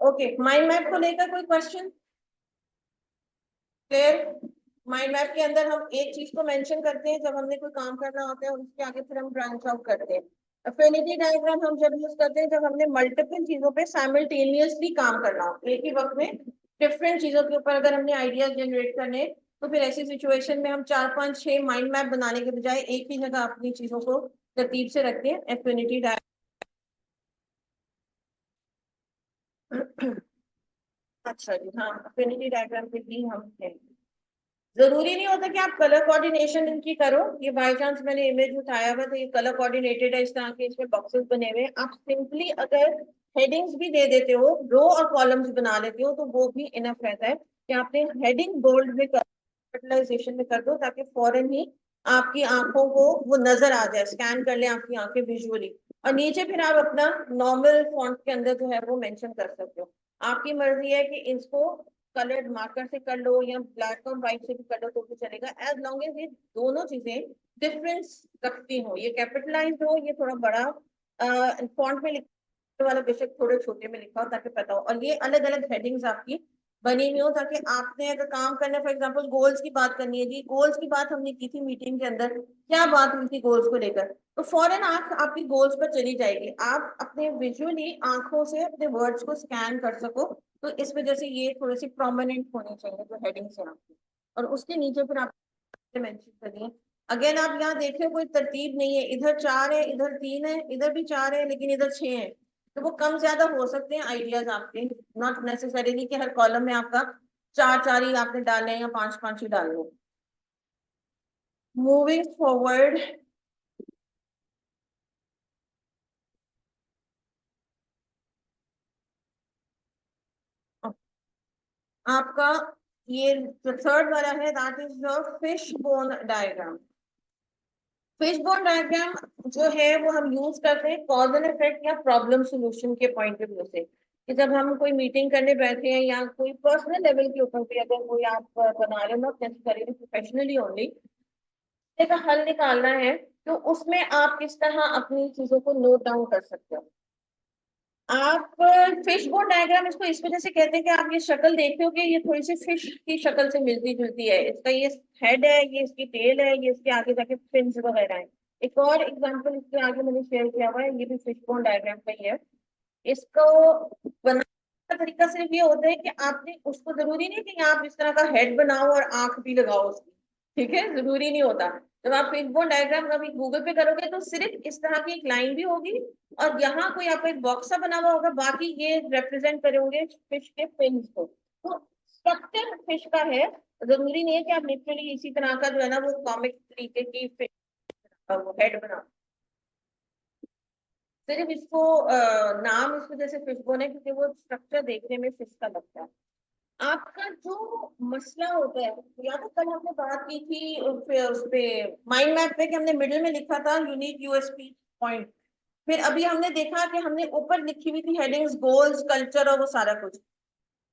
Okay, mind map को लेकर कोई क्वेश्चन? क्लियर? माइंड मैप के अंदर हम एक चीज को मेंशन करते हैं जब हमने कोई काम करना होता है और उसके आगे फिर हम ब्रांच आउट करते हैं। अफिनिटी डायग्राम हम जब यूज करते हैं जब हमने मल्टीपल चीजों पे साइमल्टेनियसली काम करना हो, एक ही वक्त में डिफरेंट चीजों के ऊपर अगर हमने आइडियाज जनरेट करने, तो फिर ऐसी सिचुएशन में हम 4 5 6 माइंड मैप बनाने के बजाय एक ही जगह अपनी चीजों को तरतीब से रखते हैं। एफिनिटी डायग्राम अच्छा जी, हाँ, अफिनिटी डायग्राम पे भी हम हैं। जरूरी नहीं होता कि आप कलर कोऑर्डिनेशन इनकी करो। ये बाय चांस मैंने इमेज उठाया हुआ तो ये कलर कोऑर्डिनेटेड है, इस तरह के इसमें बॉक्सेस बने हुए हैं। आप सिंपली अगर हेडिंग्स भी दे देते हो, रो और कॉलम्स बना लेते हो, तो वो भी इनफ रहता है कि आपने हेडिंग बोल्ड में कर, कैपिटलाइजेशन में कर दो, ताकि फौरन ही आपकी आंखों को वो नजर आ जाए, स्कैन कर ले आपकी आंखें विजुअली। और नीचे फिर आप अपना नॉर्मल फॉन्ट के अंदर जो है वो मेंशन कर सकते हो। आपकी मर्जी है कि इसको कलर्ड मार्कर से कर लो या ब्लैक और व्हाइट से भी कर लो तो भी चलेगा, एज लॉन्ग एज ये दोनों चीजें डिफरेंस रखती हो। ये कैपिटलाइज हो, ये थोड़ा बड़ा फॉन्ट में लिखने वाला बेशक थोड़े छोटे में लिखा हो ताकि पता हो, और ये अलग अलग हेडिंग्स आपकी बनी हुई हो ताकि आपने अगर काम करना है, फॉर एग्जांपल गोल्स की बात करनी है जी, गोल्स की बात हमने की थी मीटिंग के अंदर, क्या बात हुई थी गोल्स को लेकर, तो फौरन आंख आपकी गोल्स पर चली जाएगी, आप अपने विजुअली आंखों से अपने वर्ड्स को स्कैन कर सको। तो इस वजह से ये थोड़ी सी प्रोमिनेंट होनी चाहिए जो हेडिंग्स है आपकी, और उसके नीचे फिर आप मेंशन करिए। अगेन आप यहाँ देख रहे हो कोई तरतीब नहीं है, इधर 4 है, इधर 3 है, इधर भी 4 है, लेकिन इधर 6 है, तो वो कम ज्यादा हो सकते हैं आइडियाज आपके। नॉट नेसेसरीली कि हर कॉलम में आपका 4 4 ही आपने डाले हैं या 5 5 ही डालने हैं। मूविंग फॉरवर्ड, आपका ये जो थर्ड वाला है that is your fish bone diagram. Fish bone diagram जो है वो हम यूज करते हैं कॉज एंड इफेक्ट या प्रॉब्लम सॉल्यूशन के पॉइंट ऑफ व्यू से, कि जब हम कोई मीटिंग करने बैठे हैं या कोई पर्सनल लेवल के ऊपर भी अगर कोई आप बना रहे हो, नॉट नेसेसरीली प्रोफेशनली ओनली, का हल निकालना है, तो उसमें आप किस तरह अपनी चीजों को नोट डाउन कर सकते हो। आप फिश बोन डायग्राम इसको इस वजह से कहते हैं कि आप ये शक्ल देखते हो कि ये थोड़ी सी फिश की शक्ल से मिलती जुलती है, इसका ये हेड है, ये इसकी टेल है, ये इसके आगे जाके फिन्स वगैरह है। एक और एग्जांपल इसके आगे मैंने शेयर किया हुआ है, ये भी फिश बोन डायग्राम का ही है। इसको बनाने का तरीका सिर्फ ये होता है कि आपने उसको, जरूरी नहीं कि आप इस तरह का हेड बनाओ और आंख भी लगाओ उसकी, ठीक है, जरूरी नहीं होता। जब आप फिशबोन डायग्राम कभी गूगल पे करोगे तो सिर्फ इस तरह की एक लाइन भी होगी और यहाँ कोई आपको एक बॉक्स सा बना हुआ होगा, बाकी ये रिप्रेजेंट करे होंगे फिश के फिन्स को। तो स्ट्रक्चर फिश का है, जरूरी नहीं है कि आप लिटरली इसी तरह का जो है ना वो कॉमिक तरीके की फिश वो हेड बनाओ। सिर्फ इसको नाम इस वजह से फिशबोन है क्योंकि वो स्ट्रक्चर देखने में फिश का लगता है। आपका जो मसला होता है, या तो कल हमने बात की थी उस पे माइंड मैप पे कि हमने मिडिल में लिखा था यूनिक यूएसपी पॉइंट, फिर अभी हमने देखा कि हमने ऊपर लिखी हुई थी हेडिंग्स, गोल्स, कल्चर और वो सारा कुछ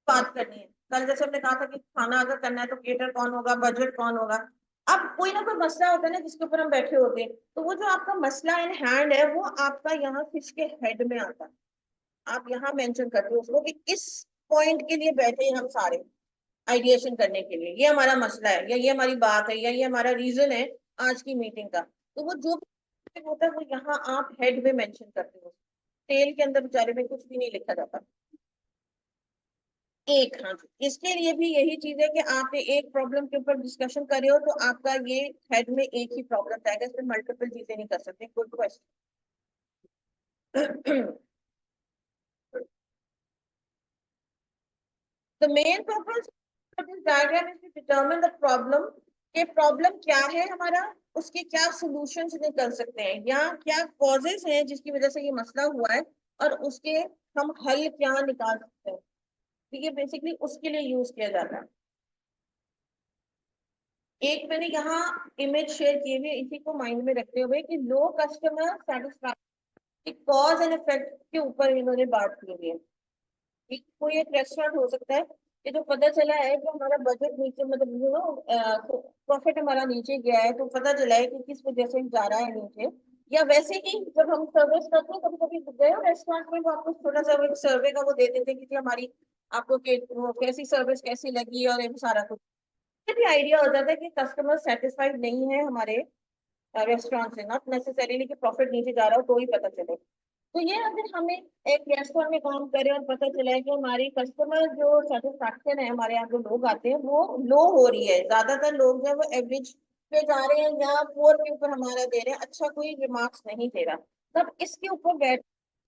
बात करनी है। कल जैसे हमने कहा था कि खाना अगर करना है तो केटर कौन होगा, बजट कौन होगा। अब कोई ना कोई मसला होता है ना जिसके ऊपर हम बैठे होते हैं, तो वो जो आपका मसला इन हैंड है वो आपका यहाँ फिश के हेड में आता है। आप यहाँ मेंशन करते हो उसको कि इस पॉइंट के लिए बैठे हैं हम सारे आइडिएशन करने के लिए, ये हमारा मसला है या ये हमारी बात है या ये हमारा रीजन है आज की मीटिंग का। तो वो जो भी होता है वो यहाँ आप हेड में मेंशन करते हो, टेल के अंदर बेचारे में कुछ भी नहीं लिखा जाता। एक, हाँ जी, इसके लिए भी यही चीज है कि आपने एक प्रॉब्लम के ऊपर डिस्कशन करे हो तो आपका ये हेड में एक ही प्रॉब्लम जाएगा, इसमें मल्टीपल चीजें नहीं कर सकते। Good question. The main purpose of this diagram is to determine the problem, कि प्रॉब्लम क्या है हमारा, उसके क्या सॉल्यूशंस निकल सकते हैं या क्या कॉजेस हैं जिसकी वजह से ये मसला हुआ है, और उसके हम हल क्या निकाल सकते हैं। तो ये बेसिकली उसके लिए यूज किया जाता है। एक मैंने यहाँ इमेज शेयर की हुई है, इसी को माइंड में रखते हुए कि low customer satisfaction cause and effect के ऊपर इन्होंने बात की हुई है। कोई एक रेस्टोरेंट हो सकता है कि जो पता चला है कि हमारा बजट नीचे, मतलब यू नो प्रॉफिट हमारा नीचे गया है, तो पता चला है कि किस वजह से जा रहा है नीचे, या वैसे ही जब हम सर्विस करते हैं कभी कभी गए हो रेस्टोरेंट में, वो आपको छोटा सा एक सर्वे का वो दे देते हैं कि जी हमारी आपको वो कैसी सर्विस कैसी लगी और ये सारा कुछ, ये भी आइडिया हो जाता है कि कस्टमर सेटिस्फाइड नहीं है हमारे रेस्टोरेंट से, नॉट नेसेसरीली कि प्रॉफिट नीचे जा रहा हो तो ही पता चले। तो ये अगर हमें एक रेस्टोरेंट में काम करें और पता चला है कि हमारी कस्टमर जो सेटिस्फैक्शन है, हमारे यहाँ जो लोग आते हैं वो लो हो रही है, ज्यादातर लोग जो है वो एवरेज पे जा रहे हैं या पुअर के ऊपर हमारा दे रहे हैं, अच्छा कोई रिमार्क्स नहीं दे रहा, तब इसके ऊपर बैठ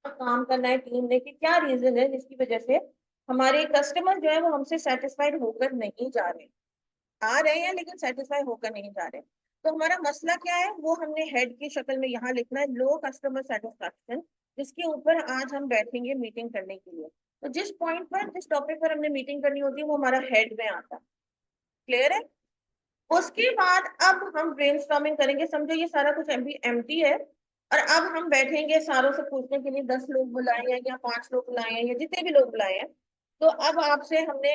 काम करना है टीम ने कि क्या रीजन है जिसकी वजह से हमारे कस्टमर जो है वो हमसे सेटिस्फाइड होकर नहीं जा रहे, आ रहे हैं लेकिन सेटिस्फाई होकर नहीं जा रहे। तो हमारा मसला क्या है वो हमने हेड की शक्ल में यहाँ लिखना है, लो कस्टमर सेटिस्फैक्शन, जिसके ऊपर आज हम बैठेंगे मीटिंग करने के लिए। तो जिस पॉइंट पर जिस टॉपिक पर हमने मीटिंग करनी होती है वो हमारा हेड में आता है। क्लियर है? उसके बाद अब हम ब्रेनस्टॉर्मिंग करेंगे, समझो ये सारा कुछ अभी एम्प्टी है, और अब हम बैठेंगे सारों से पूछने के लिए, 10 लोग बुलाए हैं या 5 लोग बुलाए हैं या जितने भी लोग बुलाए हैं, तो अब आपसे हमने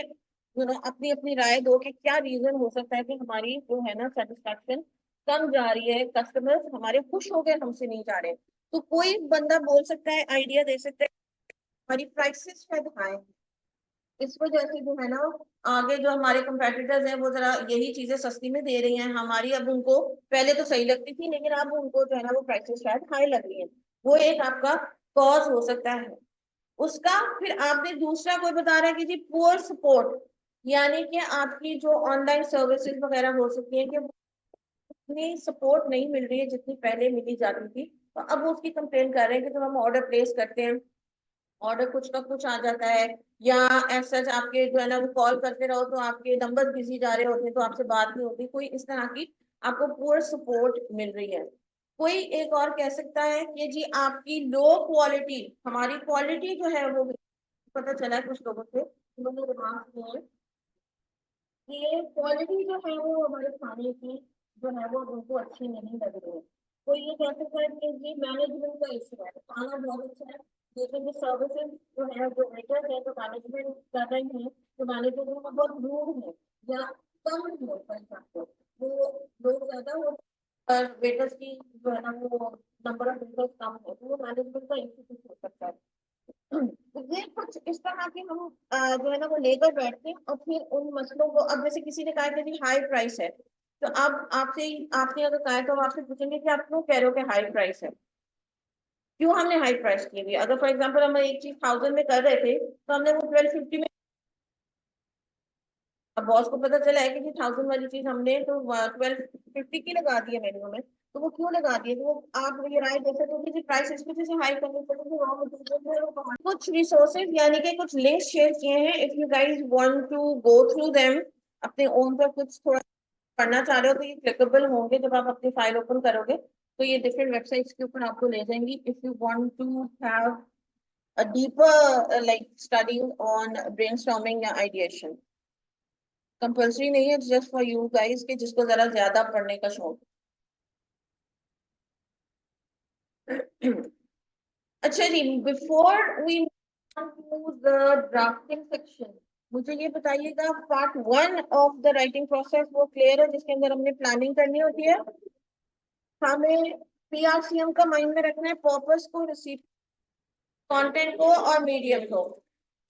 अपनी अपनी राय दो कि क्या रीजन हो सकता है कि हमारी जो है ना सेटिस्फैक्शन कम जा रही है, कस्टमर्स हमारे खुश हो गए हमसे नहीं जा रहे। तो कोई बंदा बोल सकता है, आइडिया दे सकता है, हमारी प्राइसेस शायद हाई, इस वजह से जो है ना आगे जो हमारे कंपेटिटर्स हैं वो जरा यही चीजें सस्ती में दे रही हैं हमारी, अब उनको पहले तो सही लगती थी लेकिन अब उनको जो है ना वो प्राइसेस शायद हाई लग रही है, वो एक आपका कॉज हो सकता है उसका। फिर आपने दूसरा कोई बता रहा है कि जी पुअर सपोर्ट, यानी कि आपकी जो ऑनलाइन सर्विसेज वगैरह हो सकती है कि उतनी सपोर्ट नहीं मिल रही है जितनी पहले मिली जाती थी, तो अब वो उसकी कंप्लेन कर रहे हैं कि जब हम ऑर्डर प्लेस करते हैं ऑर्डर कुछ का कुछ आ जाता है, या ऐसा आपके जो है ना वो कॉल करते रहो तो आपके नंबर बिजी जा रहे होते हैं तो आपसे बात नहीं होती, कोई इस तरह की आपको पूरा सपोर्ट मिल रही है। कोई एक और कह सकता है कि जी आपकी लो क्वालिटी, हमारी क्वालिटी जो है वो पता चला है कुछ लोगों से, उन्होंने रिमार्क किए हैं कि क्वालिटी जो है वो हमारे खाने की जो है वो उनको अच्छी नहीं लग रही है। तो ये कह सकता है कि जी मैनेजमेंट का इशू है, खाना बहुत अच्छा है लेकिन जो सर्विसेज जो है जो वेटर्स है जो मैनेजमेंट कर रहे हैं, तो मैनेजर जो है बहुत रूड है या कम है, फॉर एग्जाम्पल वो लोग ज्यादा हो पर वेटर्स की जो है ना वो नंबर ऑफ वेटर्स कम है, तो वो मैनेजमेंट का इशू कुछ हो सकता है। ये कुछ इस तरह के हम जो है ना वो लेकर बैठते हैं और फिर उन मसलों को, अब जैसे किसी ने कहा कि जी हाई प्राइस है, तो अब आपसे आपने अगर कहा है तो हम आपसे पूछेंगे कि आप क्यों कह रहे हो कि हाई प्राइस है, क्यों हमने हाई प्राइस की हुई है। अगर फॉर एग्जाम्पल हम एक चीज 1000 में कर रहे थे तो हमने वो 1250 में, अब बॉस को पता चला है कि जी 1000 वाली चीज हमने तो 1250 की लगा दी है मेन्यू में, तो वो क्यों लगा दिए, तो वो आप ये राय दे सकते हो कि प्राइस इस वजह से हाई करनी चाहिए, रॉ मटेरियल कुछ रिसोर्सेज यानी कि कुछ लिंक शेयर किए हैं, if you guys want to go through them, अपने ओन पर कुछ थोड़ा पढ़ना चाह रहे हो तो ये क्लिकेबल होंगे, जब आप अपनी फाइल ओपन करोगे तो ये डिफरेंट वेबसाइट्स के ऊपर आपको ले जाएंगी, if you want to have a deeper like study on brainstorming या ideation। कंपल्सरी नहीं है, जस्ट फॉर यू गाइस के जिसको जरा ज्यादा पढ़ने का शौक है। अच्छा जी, before we to the drafting section, मुझे ये बताइएगा part 1 of the writing process वो क्लियर है जिसके अंदर हमने प्लानिंग करनी होती है, हमें पीआरसीएम का माइंड में रखना है, पर्पस को, रिसीव कंटेंट को और मीडियम को।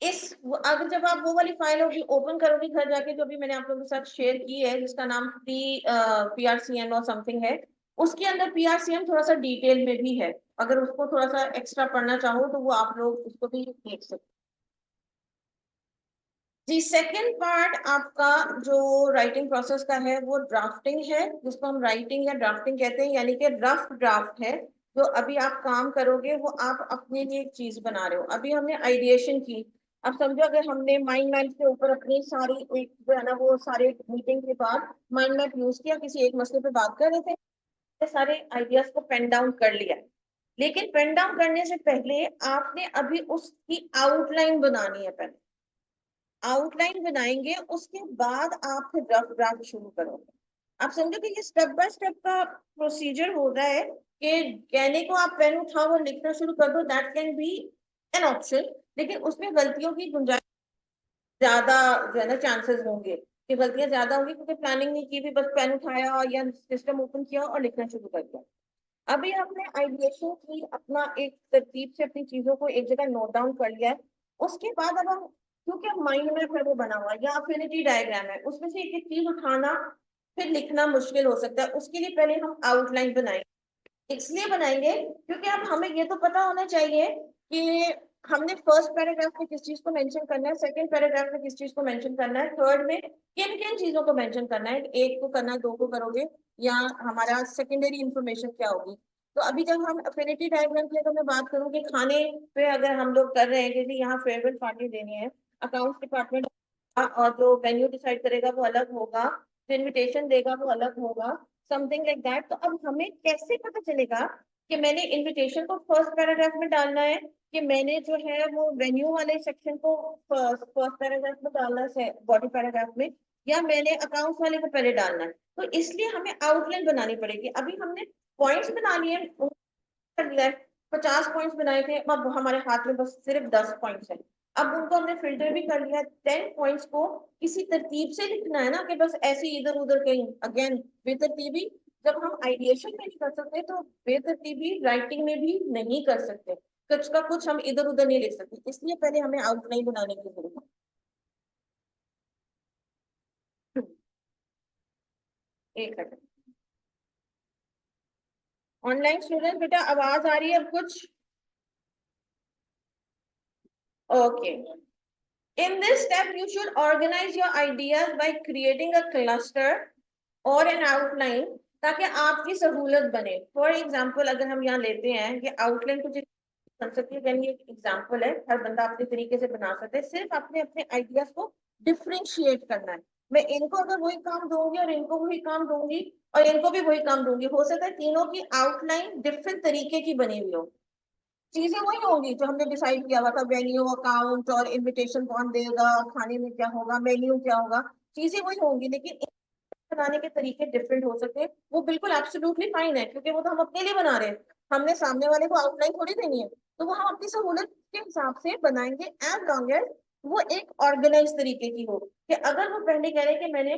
इस अगर जब आप वो वाली फाइल होगी ओपन करोगे घर जाके, जो भी मैंने आप लोगों के साथ शेयर की है जिसका नाम पीआरसीएन और समथिंग है, उसके अंदर पीआरसीएन थोड़ा सा डिटेल में भी है, अगर उसको थोड़ा सा एक्स्ट्रा पढ़ना चाहो तो वो आप लोग उसको भी देख सकते जी। सेकंड पार्ट आपका जो राइटिंग प्रोसेस का है वो ड्राफ्टिंग है, जिसको हम राइटिंग या ड्राफ्टिंग कहते हैं, यानी कि रफ ड्राफ्ट है जो अभी आप काम करोगे, वो आप अपने लिए एक चीज बना रहे हो। अभी हमने आइडिएशन की, अब समझो अगर हमने माइंड मैप के ऊपर अपनी सारी एक जो है ना वो सारे मीटिंग के बाद माइंड मैप यूज किया, किसी एक मसले पे बात कर रहे थे, सारे आइडियाज को पेन डाउन कर लिया, लेकिन पेन डाउन करने से पहले आपने अभी उसकी आउटलाइन बनानी है, पहले आउटलाइन बनाएंगे उसके बाद आप फिर रफ ड्राफ्ट शुरू करोगे। आप समझो कि ये स्टेप बाय स्टेप का प्रोसीजर हो रहा है कि कहने को आप पेन उठाओ और लिखना शुरू कर दो, that can be an option, लेकिन उसमें गलतियों की गुंजाइश ज्यादा जो है ना चांसेस होंगे कि गलतियां ज्यादा होंगी, क्योंकि प्लानिंग नहीं की भी, बस पेन उठाया या सिस्टम ओपन किया और लिखना शुरू कर दिया। अभी हमने आइडिएशन की, अपना एक तरतीब से अपनी चीजों को एक जगह नोट डाउन कर लिया है। उसके बाद अब हम, क्योंकि हम माइंड मैप है वो बना हुआ है या अफिनिटी डायग्राम है, उसमें से एक एक चीज उठाना फिर लिखना मुश्किल हो सकता है। उसके लिए पहले हम आउटलाइन बनाएंगे। इसलिए बनाएंगे क्योंकि अब हमें ये तो पता होना चाहिए कि हमने फर्स्ट पैराग्राफ में किस चीज को मेंशन करना है, सेकंड पैराग्राफ में किस चीज को मेंशन करना है, थर्ड में किन किन चीजों को मेंशन करना है। एक को करना है, दो को करोगे, या हमारा सेकेंडरी इंफॉर्मेशन क्या होगी। तो अभी जब हम अफिनिटी डायग्राम की अगर मैं बात करूँ कि खाने पे अगर हम लोग कर रहे हैं कि यहाँ फेयरवेल पार्टी देनी है, अकाउंट्स डिपार्टमेंट और जो वेन्यू डिसाइड करेगा वो अलग होगा, जो इन्विटेशन देगा वो अलग होगा, समथिंग लाइक दैट। तो अब हमें कैसे पता चलेगा कि मैंने इनविटेशन को फर्स्ट पैराग्राफ में डालना है, कि मैंने जो है वो वेन्यू वाले सेक्शन को फर्स्ट पैराग्राफ में डालना है बॉडी पैराग्राफ में, या मैंने अकाउंट्स वाले को पहले डालना है। तो इसलिए हमें आउटलाइन बनानी पड़ेगी। अभी हमने पॉइंट्स बना लिए, कर लिया है, 50 पॉइंट्स बनाए थे, अब हमारे हाथ में बस सिर्फ 10 पॉइंट्स हैं। अब उनको हमने फिल्टर भी कर लिया। 10 पॉइंट्स को किसी तरतीब से लिखना है ना, कि बस ऐसे इधर उधर कहीं अगेन बेतरतीबी। जब हम आइडिएशन में नहीं कर सकते तो बेतरतीबी राइटिंग में भी नहीं कर सकते, कुछ का कुछ हम इधर उधर नहीं लिख सकते। इसलिए पहले हमें आउटलाइन बनाने की जरूरत है। एक सेकंड। ऑनलाइन स्टूडेंट बेटा आवाज आ रही है अब कुछ? Okay. In this step, you should organize your ideas by creating a cluster or an outline, ताकि आपकी सहूलत बने। फॉर एग्जाम्पल अगर हम यहाँ लेते हैं कि आउटलाइन कुछ बन सकती है, यानी एक एग्जाम्पल है, हर बंदा अपने तरीके से बना सकता है, सिर्फ अपने अपने आइडियाज को डिफ्रेंशिएट करना है। मैं इनको अगर वही काम दूंगी और इनको वही काम दूंगी और इनको भी वही काम दूंगी, हो सकता है तीनों की आउटलाइन डिफरेंट तरीके की बनी हुई हो। चीजें वही होंगी जो हमने डिसाइड किया हुआ था, वेन्यू, अकाउंट और इनविटेशन कौन देगा, खाने में क्या होगा, मेन्यू क्या होगा, चीजें वही होंगी, लेकिन बनाने के तरीके डिफरेंट हो सकते हैं। वो बिल्कुल एब्सोल्युटली फाइन है, क्योंकि वो तो हम अपने लिए बना रहे हैं, हमने सामने वाले को आउटलाइन थोड़ी देनी है। तो वो हम अपनी सहूलत के हिसाब से बनाएंगे, एज लॉन्ग एज वो एक ऑर्गेनाइज तरीके की हो। कि अगर वो पहले कह रहे हैं कि मैंने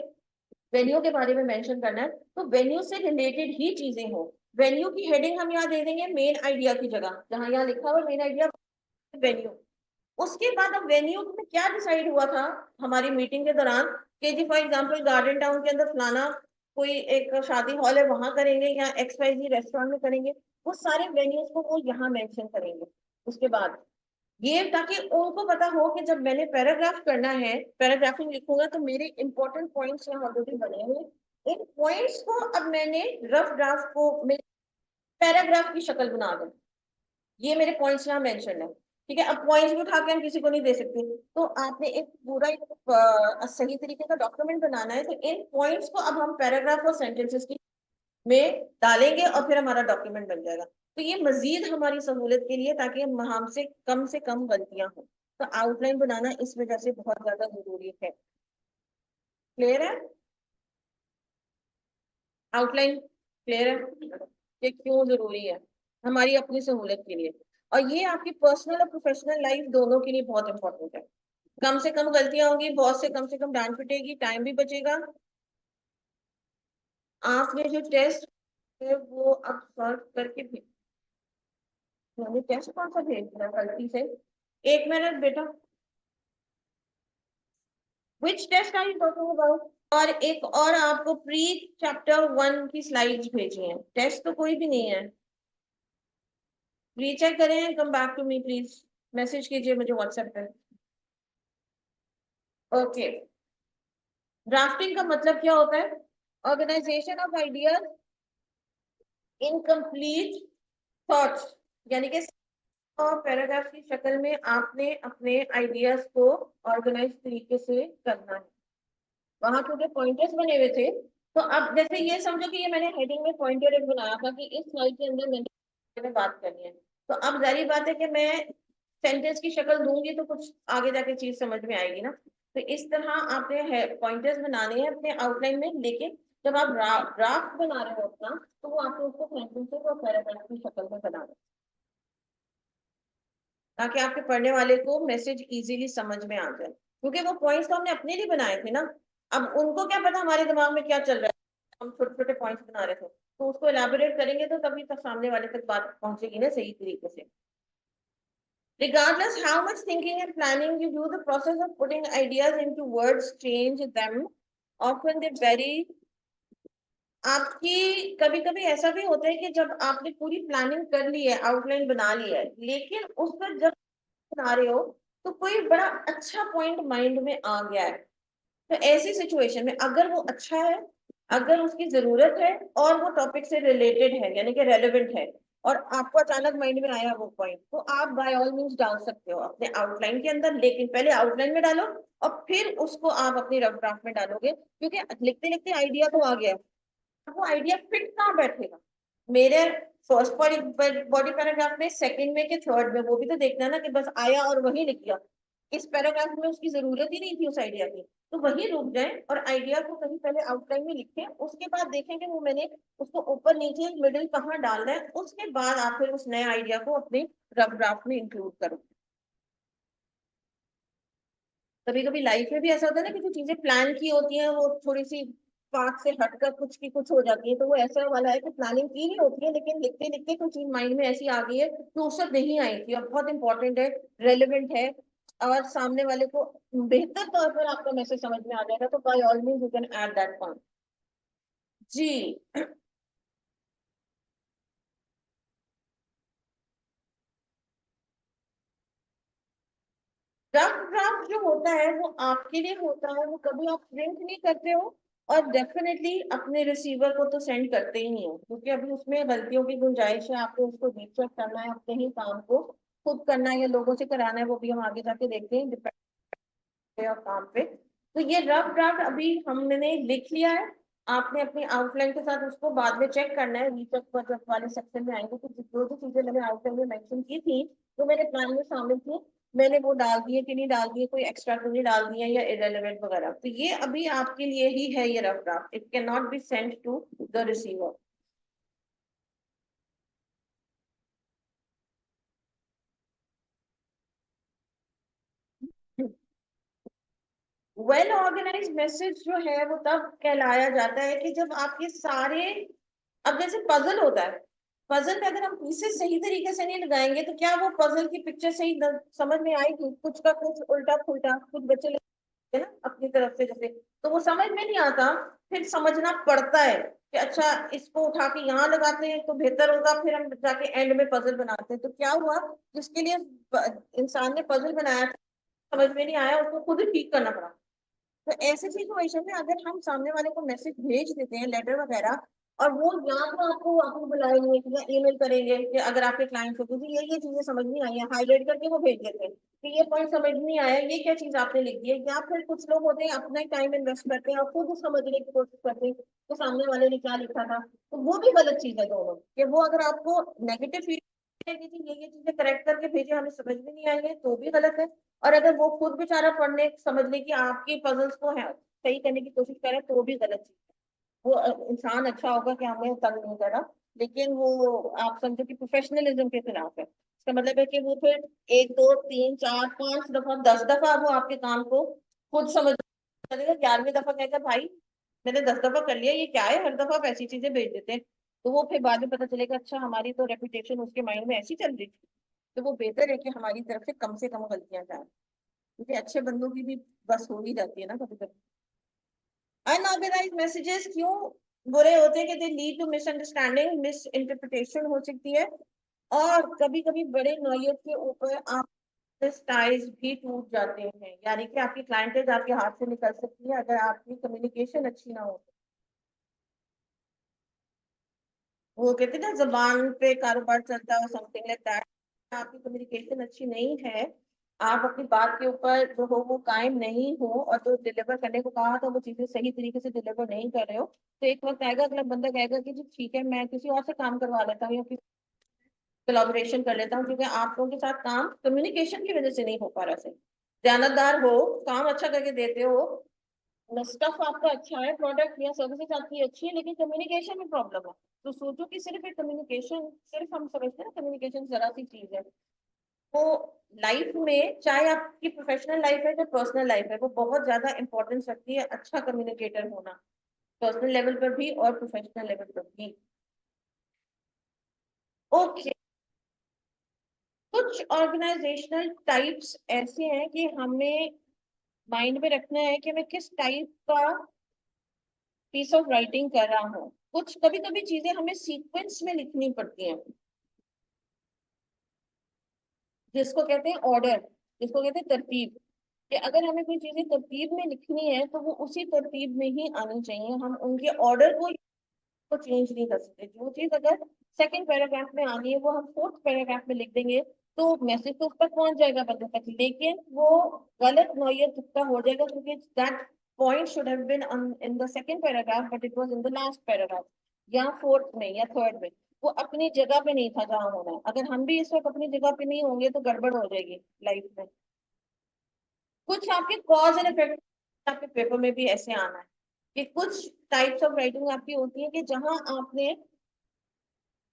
वेन्यू के बारे में मेंशन करना है, तो वेन्यू से रिलेटेड ही चीजें हो। वेन्यू की हेडिंग हम यहाँ दे देंगे मेन आइडिया की जगह, जहां यहाँ लिखा हुआ मेन आइडिया वेन्यू। उसके बाद अब वेन्यू में क्या डिसाइड हुआ था हमारी मीटिंग के दौरान, कि जी फॉर एग्जांपल गार्डन टाउन के अंदर फलाना कोई एक शादी हॉल है, वहां करेंगे, या XYZ रेस्टोरेंट में करेंगे, वो सारे वेन्यूज को वो यहाँ मेंशन करेंगे। उसके बाद ये, ताकि उनको पता हो कि जब मैंने पैराग्राफ करना है, पैराग्राफिंग लिखूंगा, तो मेरे इंपॉर्टेंट पॉइंट्स यहाँ ऑलरेडी बने हुए। इन पॉइंट्स को अब मैंने रफ ड्राफ्ट को पैराग्राफ की शक्ल बना दूं। ये मेरे पॉइंट्स यहाँ मेंशन है, ठीक है। अब पॉइंट्स भी उठा के हम किसी को नहीं दे सकते, तो आपने एक पूरा एक सही तरीके का डॉक्यूमेंट बनाना है। तो इन पॉइंट्स को अब हम पैराग्राफ और सेंटेंसेस की में डालेंगे और फिर हमारा डॉक्यूमेंट बन जाएगा। तो ये मजीद हमारी सहूलत के लिए, ताकि हम हमसे कम गलतियां हो। तो आउटलाइन बनाना इस वजह से बहुत ज्यादा जरूरी है। क्लियर है? आउटलाइन क्लियर है कि क्यों जरूरी है? हमारी अपनी सहूलत के लिए, और ये आपकी पर्सनल और प्रोफेशनल लाइफ दोनों के लिए बहुत इंपॉर्टेंट है। कम से कम गलतियां होंगी, बॉस से कम डांट पिटेगी, टाइम भी बचेगा। आपने जो टेस्ट है वो अब सॉल्व करके भेज, मैंने टेस्ट कौन सा भेज दिया गलती से? एक मिनट बेटा, which test are you talking about? और एक और आपको प्री चैप्टर 1 की स्लाइड्स भेजी हैं, टेस्ट तो कोई भी नहीं है। रीचेक करें, come back to me please, message कीजिए मुझे व्हाट्सएप पे। ओके। ड्राफ्टिंग का मतलब क्या होता है? Organization of ideas incomplete thoughts, यानी कि और पैराग्राफ की शक्ल में आपने अपने आइडियाज को ऑर्गेनाइज तरीके से करना है। वहां क्योंकि पॉइंटर्स बने हुए थे, तो अब जैसे ये समझो कि ये मैंने हेडिंग में पॉइंटर एक बनाया था कि इस स्लाइड के अंदर मैंने बात करनी है। तो अब जारी बात है कि मैं सेंटेंस की शक्ल दूंगी तो कुछ आगे जाके चीज समझ में आएगी ना। तो इस तरह आपने पॉइंटर्स बनाने हैं अपने आउटलाइन में, लेकिन जब आप ड्राफ्ट बना रहे हो अपना, तो वो आपको उसको सेंटेंसेस और पैराग्राफ की शक्ल में बनाना है, ताकि आपके पढ़ने वाले को मैसेज इजीली समझ में आ जाए। क्योंकि वो पॉइंट्स तो हमने अपने लिए बनाए थे ना, अब उनको क्या पता हमारे दिमाग में क्या चल रहा है, हम छोटे छोटे पॉइंट्स बना रहे थे। तो उसको एलैबोरेट करेंगे तो तभी तक सामने वाले तक बात पहुंचेगी ना सही तरीके से। Regardless how much thinking and planning you do, the process of putting ideas into words change them. Often they vary. आपकी कभी कभी ऐसा भी होता है कि जब आपने पूरी प्लानिंग कर ली है, आउटलाइन बना ली है, लेकिन उस पर जब बना रहे हो तो कोई बड़ा अच्छा पॉइंट माइंड में आ गया है। तो ऐसी सिचुएशन में अगर वो अच्छा है, अगर उसकी जरूरत है और वो टॉपिक से रिलेटेड है यानी कि रेलेवेंट है, और आपको अचानक माइंड में आया वो पॉइंट, तो आप बाय ऑल मीन्स डाल सकते हो अपने आउटलाइन के अंदर, लेकिन पहले आउटलाइन में डालो और फिर उसको आप अपनी रफ ड्राफ्ट में डालोगे, क्योंकि लिखते लिखते आइडिया तो आ गया, वो आइडिया फिट कहाँ बैठेगा मेरे फर्स्ट बॉडी पैराग्राफ में, सेकंड में, के थर्ड में, वो भी तो देखना है ना कि बस आया और वही लिख दिया। इस पैराग्राफ में उसकी जरूरत ही नहीं थी उस आइडिया की, तो वही रुक जाए और आइडिया को कहीं पहले आउटलाइन में लिखें, उसके बाद देखें कि वो मैंने उसको ऊपर नीचे मिडिल कहाँ डालना है, उसके बाद आप फिर उस नए आइडिया को अपने रफ ड्राफ्ट में इंक्लूड करो। कभी कभी लाइफ में भी ऐसा होता है ना कि जो चीजें प्लान की होती हैं वो थोड़ी सी पाथ से हटकर कुछ की कुछ हो जाती है, तो वो ऐसा वाला है कि प्लानिंग की नहीं होती है, लेकिन लिखते लिखते कोई चीज माइंड में ऐसी आ गई है तो उससे नहीं आई थी और बहुत इंपॉर्टेंट है, रेलिवेंट है, और सामने वाले को बेहतर तौर पर आपका मैसेज समझ में आ जाएगा, तो by all means you can add that point. जी। रफ ड्राफ्ट जो होता है वो आपके लिए होता है, वो कभी आप प्रिंट नहीं करते हो, और डेफिनेटली अपने रिसीवर को तो सेंड करते ही नहीं हो, क्योंकि अभी उसमें गलतियों की गुंजाइश है, आपको उसको रीचेक करना है, अपने ही काम को खुद करना है या लोगों से कराना है, वो भी हम आगे जाके देखते हैं, डिपेंड ऑफ काम पे। तो ये रफ ड्राफ्ट अभी हमने लिख लिया है, आपने अपनी आउटलाइन के साथ उसको बाद में चेक करना है, रीचेक पर जब वाले सेक्शन में आएंगे तो जो जो चीजें मैंने आउटलाइन में मेंशन की थी, जो मेरे प्लान में शामिल थी, मैंने वो डाल दिए कि नहीं डाल दिए, कोई एक्स्ट्रा तो नहीं डाल दिया या इरेलीवेंट वगैरह, तो ये अभी आपके लिए ही है ये rough draft, it can not be sent to the receiver. Well organize message जो है वो तब कहलाया जाता है कि जब आपके सारे, अब जैसे पजल होता है, पजल में अगर हम पीसेस सही तरीके से नहीं लगाएंगे तो क्या वो पजल की पिक्चर सही समझ में आएगी, कुछ का कुछ उल्टा फुल्टा कुछ बच्चे है ना अपनी तरफ से जैसे, तो वो समझ में नहीं आता, फिर समझना पड़ता है कि अच्छा इसको उठा के यहाँ लगाते हैं तो बेहतर होगा, फिर हम जाके एंड में पजल बनाते हैं, तो क्या हुआ, जिसके लिए इंसान ने पजल बनाया था, समझ में नहीं आया, उसको खुद ही ठीक करना पड़ा। तो ऐसे सिचुएशन में अगर हम सामने वाले को मैसेज भेज देते हैं, लेटर वगैरह, और वो या तो आपको बुलाएंगे या ईमेल करेंगे कि अगर आपके क्लाइंट को क्योंकि ये चीजें समझ नहीं आई है, हाईलाइट करके वो भेज देते हैं कि ये पॉइंट समझ नहीं आया, ये क्या चीज आपने लिख दी है, या फिर कुछ लोग होते हैं अपना ही टाइम इन्वेस्ट करते हैं और खुद समझने की कोशिश करते हैं तो सामने वाले ने क्या लिखा था, तो वो भी गलत चीज है दोनों, कि वो अगर आपको नेगेटिव फीडबैक कि जी ये चीजें करेक्ट करके भेजे, हमें समझ में नहीं आई है, तो भी गलत है, और अगर वो खुद बेचारा पढ़ने समझने की आपकी पजल्स को है सही करने की कोशिश करे तो भी गलत चीज है। वो इंसान अच्छा होगा कि हमें तंग नहीं करा, लेकिन वो आप समझो कि प्रोफेशनलिज्म के खिलाफ है, इसका मतलब है कि वो फिर एक दो तीन चार पांच दफा 10 दफा वो आपके काम को खुद समझ करेगा, 11वीं दफा कहेगा भाई मैंने 10 दफा कर लिया, ये क्या है, हर दफा आप ऐसी चीजें भेज देते हैं, तो वो फिर बाद में पता चलेगा अच्छा हमारी तो रेपुटेशन उसके माइंड में ऐसी चल रही थी, तो वो बेहतर है कि हमारी तरफ से कम गलतियां जाए, क्योंकि अच्छे बंदों की भी बस हो ही जाती है ना कभी कभी। अनऑर्गेनाइज मैसेजेस क्यों बुरे होते हैं कि they lead to misunderstanding, misinterpretation हो सकती है, और कभी कभी बड़े नौयत के ऊपर आप टाइज भी टूट जाते हैं, यानी कि आपकी क्लाइंटेज आपके हाथ से निकल सकती है अगर आपकी कम्युनिकेशन अच्छी ना हो। वो कहते हैं ना जबान पे कारोबार चलता है, समथिंग लाइक दैट, आपकी कम्युनिकेशन अच्छी नहीं है, आप अपनी बात के ऊपर जो हो वो कायम नहीं हो, और जो डिलीवर करने को कहा था वो चीजें सही तरीके से डिलीवर नहीं कर रहे हो, तो एक वक्त आएगा अगला बंदा कहेगा कि जी ठीक है मैं किसी और से काम करवा लेता हूँ या किसी कोलैबोरेशन कर लेता हूँ, क्योंकि आप लोगों के साथ काम कम्युनिकेशन की वजह से नहीं हो पा रहा सही, ध्यानदार हो, काम अच्छा करके देते हो, स्टफ आपका अच्छा है, प्रोडक्ट या सर्विसेज आपकी अच्छी है, लेकिन कम्युनिकेशन में प्रॉब्लम है, तो सोचो कि सिर्फ एक कम्युनिकेशन, सिर्फ हम समझते हैं ना कम्युनिकेशन जरा सी चीज है, वो लाइफ में चाहे आपकी प्रोफेशनल लाइफ है या पर्सनल लाइफ है वो बहुत ज्यादा इंपॉर्टेंस रखती है, अच्छा कम्युनिकेटर होना, पर्सनल लेवल पर भी और प्रोफेशनल लेवल पर भी। ओके, कुछ ऑर्गेनाइजेशनल टाइप्स ऐसे हैं कि हमें माइंड में रखना है कि मैं किस टाइप का पीस ऑफ राइटिंग कर रहा हूँ। कुछ कभी कभी चीजें हमें सीक्वेंस में लिखनी पड़ती हैं, जिसको कहते हैं ऑर्डर, जिसको कहते हैं तरतीब। कि अगर हमें कोई चीजें तरतीब में लिखनी है तो वो उसी तरतीब में ही आनी चाहिए, हम उनके ऑर्डर को चेंज नहीं कर सकते। जो चीज अगर सेकंड पैराग्राफ में आनी है वो हम फोर्थ पैराग्राफ में लिख देंगे तो मैसेज तो उस तक पहुंच जाएगा बंदे तक, लेकिन वो गलत नौयत का हो जाएगा, क्योंकि that point should have been in the second paragraph but it was in the last paragraph, या फोर्थ में या थर्ड में। वो अपनी जगह पे नहीं था जहाँ होना है। अगर हम भी इस वक्त अपनी जगह पे नहीं होंगे तो गड़बड़ हो जाएगी लाइफ में। कुछ आपके कॉज एंड इफेक्ट आपके पेपर में भी ऐसे आना है कि कुछ टाइप्स ऑफ राइटिंग आपकी होती है कि जहां आपने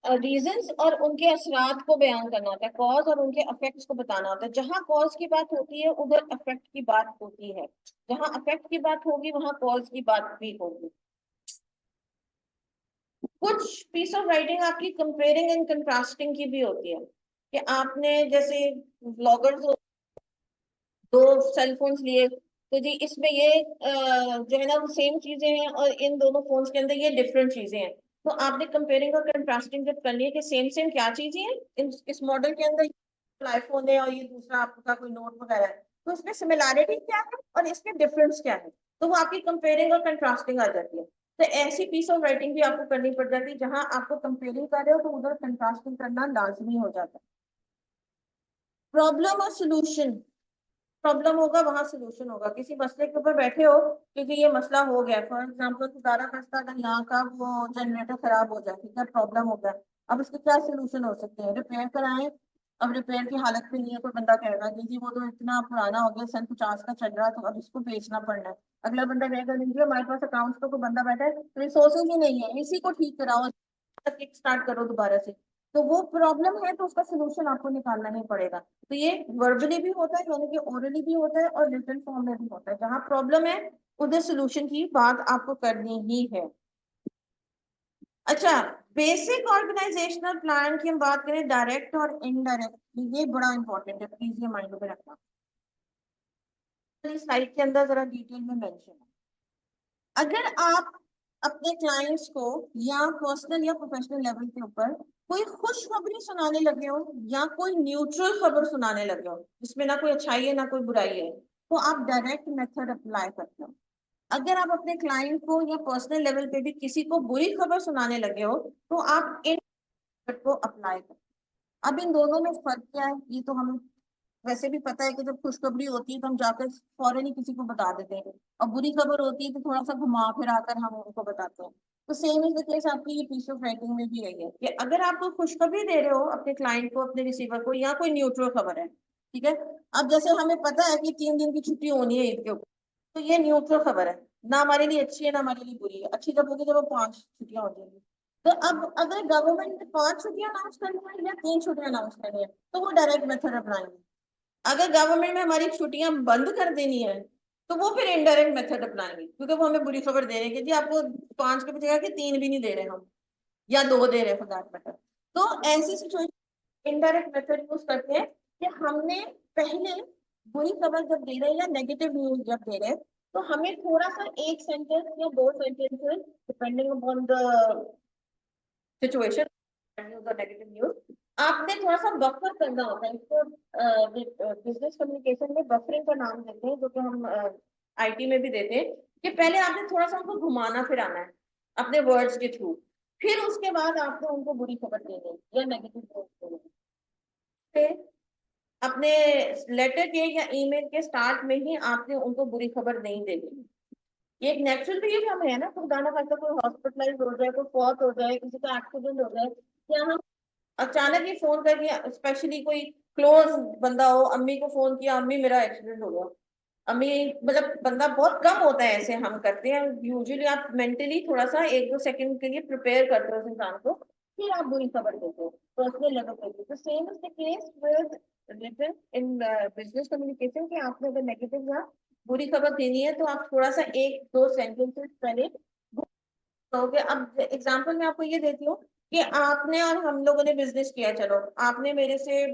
रीजंस और उनके असरात को बयान करना होता है, कॉज और उनके इफेक्ट्स को बताना होता है। जहां कॉज की बात होती है उधर इफेक्ट की बात होती है, जहां इफेक्ट की बात होगी वहां कॉज की बात भी होगी। कुछ पीस ऑफ राइटिंग आपकी कंपेयरिंग एंड कंट्रास्टिंग की भी होती है कि आपने जैसे ब्लॉगर्स दो सेल फोन्स लिए तो जी इसमें ये जो है ना वो सेम चीजें हैं और इन दोनों फोन्स के अंदर ये डिफरेंट चीजें हैं। तो आपने कंपेयरिंग और कंट्रास्टिंग जब कर लिया कि सेम सेम क्या चीजें हैं, इस मॉडल के अंदर आईफोन है और ये दूसरा आपका कोई नोट वगैरह है, तो इसमें सिमिलैरिटी क्या है और इसमें डिफरेंस क्या है, तो वो आपकी कंपेयरिंग और कंट्रास्टिंग आ जाती है। तो ऐसी पीस ऑफ राइटिंग भी आपको करनी पड़ जाती है जहां आपको कंपेयरिंग कर रहे हो तो उधर कंट्रास्टिंग करना लाजमी हो जाता है। प्रॉब्लम और सोल्यूशन, प्रॉब्लम होगा वहां सोल्यूशन होगा। किसी मसले के ऊपर बैठे हो क्योंकि ये मसला हो गया, फॉर एग्जाम्पल खुदारा खास्ता अगर यहाँ का वो जनरेटर खराब हो जाए, ठीक है, प्रॉब्लम हो गया, अब इसके क्या सोल्यूशन हो सकते हैं? रिपेयर कराएं। अब रिपेयर की हालत में नहीं है, कोई बंदा कहेगा कि जी वो तो इतना पुराना हो गया, सन 50 का चल रहा है, तो अब इसको बेचना पड़ना है। अगला बंदा कहेगा नहीं जी हमारे पास अकाउंट्स तो कोई बंदा बैठा है, रिसोर्सेज ही नहीं है, इसी को ठीक कराओ, किक स्टार्ट करो दोबारा से। तो वो प्रॉब्लम है तो उसका सोल्यूशन आपको निकालना ही पड़ेगा। तो ये वर्बली भी होता है, यानी कि ओरली भी होता है और रिटन फॉर्म में भी होता है। जहां प्रॉब्लम है उधर सोल्यूशन की बात आपको करनी ही है। अच्छा, बेसिक ऑर्गेनाइजेशनल प्लान की हम बात करें, डायरेक्ट और इनडायरेक्ट, ये बड़ा इंपॉर्टेंट है, प्लीज ये माइंड में रखना। स्लाइड के अंदर जरा डिटेल में मेंशन है। अगर आप अपने क्लाइंट्स को या पर्सनल या प्रोफेशनल लेवल के ऊपर कोई खुशखबरी सुनाने लगे हो या कोई न्यूट्रल खबर सुनाने लगे हो जिसमें ना कोई अच्छाई है ना कोई बुराई है, तो आप डायरेक्ट मेथड अप्लाई करते हो। अगर आप अपने क्लाइंट को या पर्सनल लेवल पे भी किसी को बुरी खबर सुनाने लगे हो तो आप इन मेथड को अप्लाई करते हो। अब इन दोनों में फर्क क्या है ये तो हम वैसे भी पता है कि जब खुशखबरी होती है तो हम जाकर फौरन ही किसी को बता देते हैं, और बुरी खबर होती है तो थोड़ा सा घुमा फिरा कर हम उनको बताते हैं। तो सेम इज द केस आपकी ये पीस ऑफ राइटिंग में भी यही है कि अगर आप कोई खुशखबरी दे रहे हो अपने क्लाइंट को, अपने रिसीवर को, या कोई न्यूट्रल खबर है, ठीक है, अब जैसे हमें पता है कि 3 दिन की छुट्टी होनी है ईद के ऊपर, तो ये न्यूट्रल खबर है, ना हमारे लिए अच्छी है ना हमारे लिए बुरी है। अच्छी जब होगी जब वो 5 छुट्टियां हो जाएंगी। तो अब अगर गवर्नमेंट ने 5 छुट्टियां अनाउंस करनी है या 3 छुट्टियां अनाउंस करनी है तो वो डायरेक्ट मेथड अपनाएंगे। अगर गवर्नमेंट में हमारी छुट्टियां बंद कर देनी है तो वो फिर इनडायरेक्ट मेथड अपनाएंगे, क्योंकि वो हमें बुरी खबर दे रहे हैं कि जी आपको 5 के बजाय कि 3 भी नहीं दे रहे हम, या 2 दे रहे हैं फॉर दैट मैटर। तो ऐसी सिचुएशन इनडायरेक्ट मेथड यूज करते हैं कि हमने पहले बुरी खबर जब दे रहे हैं या नेगेटिव न्यूज जब दे रहे हैं तो हमें थोड़ा सा एक सेंटेंस या 2 sentences depending upon the situation negative news, आपने थोड़ा सा बफर करना होता है इसको। बिजनेस कम्युनिकेशन में बफरिंग का नाम देते हैं, जो कि हम आईटी में भी देते हैं, कि पहले आपने थोड़ा सा उनको घुमाना फिराना है अपने वर्ड्स के थ्रू, फिर उसके बाद आपने उनको बुरी खबर देनी है या नेगेटिव न्यूज देनी है। अपने लेटर के या ईमेल के स्टार्ट में ही आपने उनको बुरी खबर नहीं देनी। ये एक नेचुरल बिहेवियर हमें है ना, खुदा ना खास्ता कोई हॉस्पिटलाइज हो जाए, कोई फौत हो जाए, किसी का एक्सीडेंट हो जाए, क्या हम अचानक ही फोन करके, स्पेशली कोई क्लोज बंदा हो, अम्मी को फोन किया, अम्मी मेरा एक्सीडेंट हो गया, अम्मी, मतलब बंदा बहुत कम होता है ऐसे हम करते हैं यूजुअली। आप मेंटली थोड़ा सा 1-2 सेकंड के लिए प्रिपेयर करते हो उस इंसान को, फिर आप बुरी खबर देते हो पर्सनल लेवल पे। तो same is the case with written in business communication, कि आपने अगर नेगेटिव या बुरी खबर देनी है तो आप थोड़ा सा 1-2 सेंटेंसेस पहले कहोगे। अब एग्जाम्पल मैं आपको ये देती हूँ कि आपने और हम लोगों ने बिजनेस किया, चलो आपने मेरे से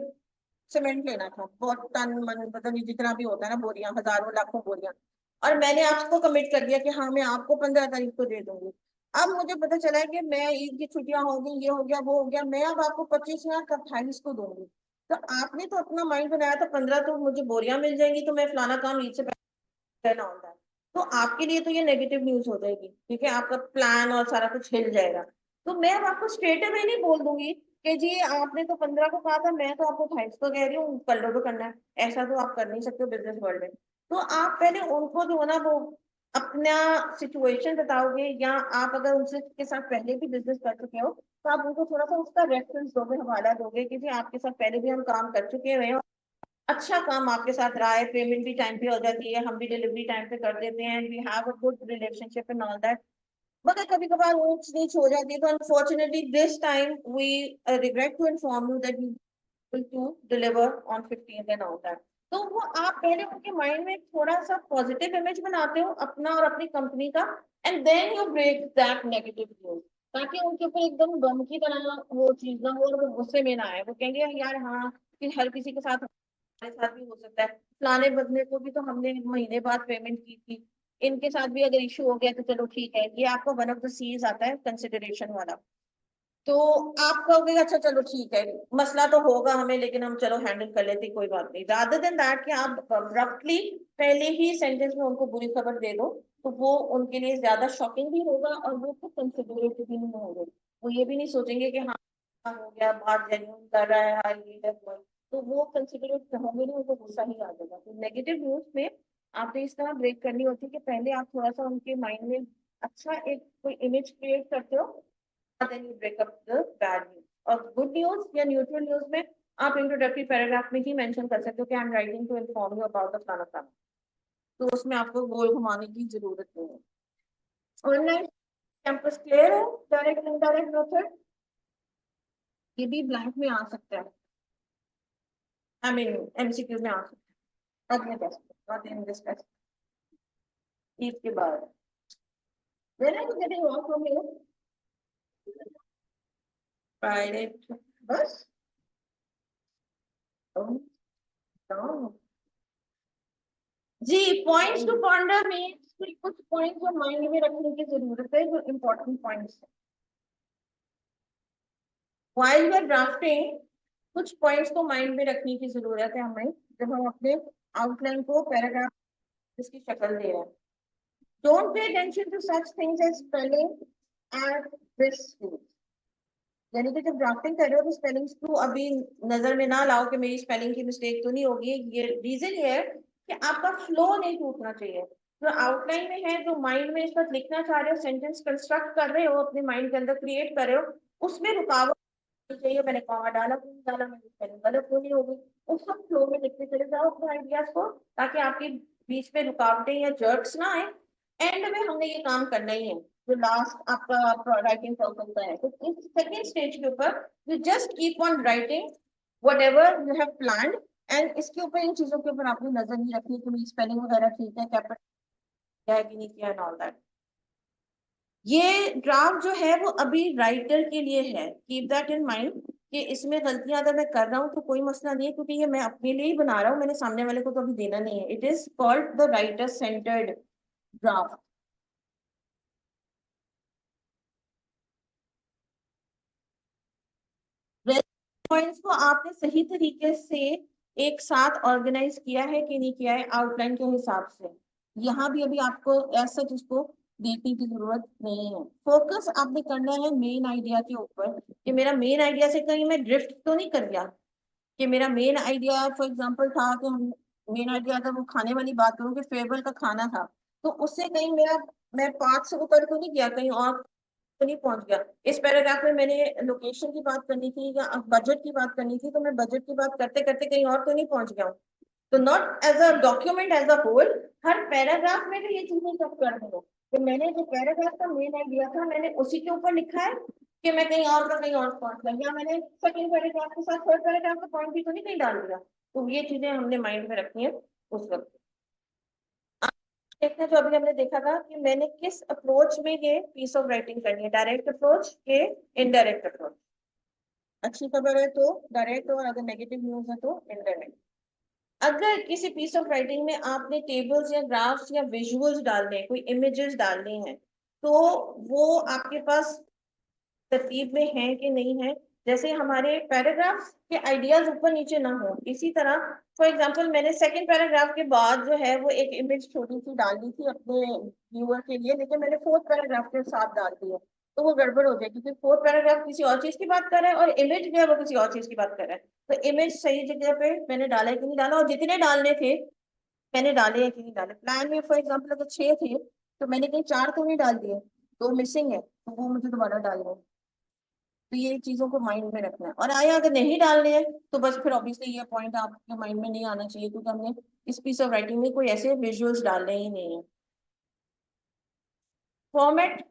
सीमेंट लेना था, बहुत टन मन पता नहीं जितना भी होता है ना, बोरियां, हजारों लाखों बोरियां, और मैंने आपको कमिट कर दिया कि हाँ मैं आपको 15 तारीख को दे दूंगी। अब मुझे पता चला है कि मैं ईद की छुट्टियां हो गई, ये हो गया वो हो गया, मैं अब आपको 25 या 28 को दूंगी। तो आपने तो अपना माइंड बनाया था 15 तो मुझे बोरियां मिल जाएंगी, तो मैं फलाना काम ईद से रहना होता है। तो आपके लिए तो ये नेगेटिव न्यूज हो जाएगी, ठीक है, आपका प्लान और सारा कुछ हिल जाएगा। तो मैं अब आपको स्ट्रेट अवे नहीं बोल दूंगी कि जी आपने तो 15 को कहा था, मैं तो आपको 28 को कह रही हूँ, कर लो तो करना है। ऐसा तो आप कर नहीं सकते हो बिजनेस वर्ल्ड में। तो आप पहले उनको जो है ना वो अपना सिचुएशन बताओगे, या आप अगर उनसे के साथ पहले भी बिजनेस कर चुके हो तो आप उनको थोड़ा सा उसका रेफरेंस दोगे, हवाला दोगे कि जी आपके साथ पहले भी हम काम कर चुके हैं, अच्छा काम आपके साथ रहा है, पेमेंट भी टाइम पे हो जाती है, हम भी डिलीवरी टाइम पे कर देते हैं, we have a good relationship and all that. मगर कभी कभार ऊंच नीच हो जाती है, तो unfortunately this time we regret to inform you that you to deliver on 15th and all that. तो वो आप पहले उनके माइंड में थोड़ा सा पॉजिटिव इमेज बनाते हो अपना और अपनी कंपनी का, and then you break that negative news, ताकि उनके ऊपर एकदम गम की तरह वो चीज ना हो और वो गुस्से में ना आए, वो कहेंगे यार हाँ कि हर किसी के साथ हमारे साथ भी हो सकता है, फलाने बंदे को भी तो हमने महीने बाद पेमेंट की थी, इनके साथ भी अगर इशू हो गया तो चलो ठीक है, ये आपका वन ऑफ द सीज आता है कंसिडरेशन वाला। तो आप कहोगे अच्छा चलो ठीक है, मसला तो होगा हमें लेकिन हम चलो हैंडल कर लेते, कोई बात नहीं, रादर देन दैट कि आप अब्रप्टली पहले ही सेंटेंस में उनको बुरी खबर दे दो, तो वो उनके लिए ज्यादा शॉकिंग भी होगा और वो खुद कंसिडरेट भी नहीं होंगे। वो ये भी नहीं सोचेंगे कि हाँ हो गया, बात जेन्युइन कर रहा है, हाँ ये है वो है। तो वो कंसिडरेट होंगे नहीं, उनको गुस्सा ही आ जाएगा। तो नेगेटिव न्यूज में आपने इस तरह ब्रेक करनी होती है कि पहले आप थोड़ा सा उनके माइंड में अच्छा एक कोई इमेज क्रिएट करते हो, then you break up the bad news। और गुड न्यूज या न्यूट्रल न्यूज में आप इंट्रोडक्टरी पैराग्राफ में ही मेंशन कर सकते हो कि I am writing to inform you about the फलाना फलाना। तो उसमें आपको गोल घुमाने की जरूरत नहीं है। ऑनलाइन कैंपस क्लियर है, डायरेक्ट इनडायरेक्ट मेथड ये भी ब्लैंक में आ सकता है, आई मीन एमसीक्यू में आ सकता है, अगले test not in this test, Eid के बाद। When are you getting off from here? Friday, बस। Oh, no. जी, पॉइंट्स टू पॉन्डर मीन्स कुछ पॉइंट्स जो माइंड में रखने की जरूरत है, जो इम्पोर्टेंट पॉइंट्स है व्हाइल यू आर ड्राफ्टिंग। कुछ पॉइंट्स को माइंड में रखने की जरूरत है हमें जब हम अपने आउटलाइन को पैराग्राफ इसकी शक्ल दे रहे हैं। Don't pay attention to such things as spelling and this, यानी कि जब ड्राफ्टिंग कर रहे हो तो स्पेलिंग्स को अभी नजर में ना लाओ कि मेरी स्पेलिंग की मिस्टेक तो नहीं होगी। ये रीजन ये है कि आपका फ्लो नहीं टूटना चाहिए। जो आउटलाइन में है, जो माइंड में इस वक्त लिखना चाह रहे हो, सेंटेंस कंस्ट्रक्ट कर रहे हो, अपने माइंड के अंदर क्रिएट कर रहे हो, उसमें रुकावट नहीं चाहिए। मैंने कहा डाला तो नहीं डाला, मैंने स्पेलिंग गलत तो नहीं होगी, उस वक्त फ्लो में लिखते चले जाओ अपने आइडियाज को, ताकि आपके बीच में रुकावटें या जर्ट्स ना आए। एंड में हमने ये काम करना ही है जो लास्ट आपका राइटिंग प्रोसेस का है। तो इस सेकेंड स्टेज के ऊपर you just keep on writing what ever you have planned, and इसके ऊपर इन चीजों के ऊपर आपने नजर नहीं रखनी कि स्पेलिंग वगैरह ठीक है, कैपिटल है कि नहीं किया, एंड ऑल दैट। ये ड्राफ्ट जो है वो अभी राइटर के लिए है, कीप दैट इन माइंड कि इसमें गलतियां अगर मैं कर रहा हूँ तो कोई मसला नहीं है, क्योंकि ये मैं अपने लिए ही बना रहा हूँ, मैंने सामने वाले को तो अभी देना नहीं है। It is called the writer centred draft. Points को आपने सही तरीके से एक साथ ऑर्गेनाइज किया है कि नहीं किया है आउटलाइन के हिसाब से। यहाँ भी अभी आपको ऐसा जिसको देखने की जरूरत नहीं है। फोकस आपने करना है मेन आइडिया के ऊपर कि मेरा मेन आइडिया से कहीं मैं ड्रिफ्ट तो नहीं कर गया। कि मेरा मेन आइडिया फॉर एग्जांपल था कि हम मेन आइडिया अगर वो खाने वाली बात करूँ कि फेयरवेल का खाना था, तो उससे कहीं मेरा मैं 5 से ऊपर तो नहीं गया, कहीं और तो नहीं पहुंच गया। इस पैराग्राफ में मैंने लोकेशन की बात करनी थी या बजट की बात करनी थी, तो मैं बजट की बात करते करते कहीं और तो नहीं पहुंच गया हूँ। तो not as a document, as a whole हर पैराग्राफ में भी ये चीजें सब कर दूंगा कि मैंने जो पैराग्राफ का मेन आइडिया था मैंने उसी के ऊपर लिखा है कि मैं कहीं और का कहीं और पहुंच गया, या मैंने सेकंड पैराग्राफ के साथ थर्ड पैराग्राफ का पॉइंट भी तो नहीं कहीं डाल दिया। तो ये चीजें हमने माइंड में रखनी है उस वक्त। देखना, जो अभी हमने देखा था कि मैंने किस अप्रोच में ये पीस ऑफ राइटिंग करनी है, डायरेक्ट अप्रोच के इनडायरेक्ट अप्रोच। अच्छी खबर है तो डायरेक्ट, और अगर नेगेटिव न्यूज है तो इनडायरेक्ट। अगर किसी पीस ऑफ राइटिंग में आपने टेबल्स या ग्राफ्स या विजुअल्स डालने हैं, कोई इमेजेस डालनी है, तो वो आपके पास तरतीब में है कि नहीं है। जैसे हमारे पैराग्राफ के आइडियाज ऊपर नीचे ना हो, इसी तरह फॉर एग्जांपल मैंने सेकंड पैराग्राफ के बाद जो है वो एक इमेज छोटी सी डाल दी थी अपने व्यूअर के लिए, लेकिन मैंने फोर्थ पैराग्राफ के साथ डाल दी है, तो वो गड़बड़ हो जाएगी, क्योंकि फोर्थ पैराग्राफ किसी और चीज की बात कर रहा है और इमेज जो है वो किसी और चीज की बात कर रहा है। तो इमेज सही जगह पे मैंने डाला है कि नहीं डाला, और जितने डालने थे मैंने डाले हैं कि नहीं डाले। प्लान में फॉर एग्जाम्पल अगर 6 थे तो मैंने कहीं 4 तो नहीं डाल दिए, 2 मिसिंग है, तो वो मुझे दोबारा डालना है। तो ये चीजों को माइंड में रखना है। और आया अगर नहीं डालने हैं तो बस फिर ऑब्वियसली ये पॉइंट आपके माइंड में नहीं आना चाहिए, क्योंकि हमने इस पीस ऑफ राइटिंग में कोई ऐसे विजुअल्स डालने ही नहीं है। फॉर्मेट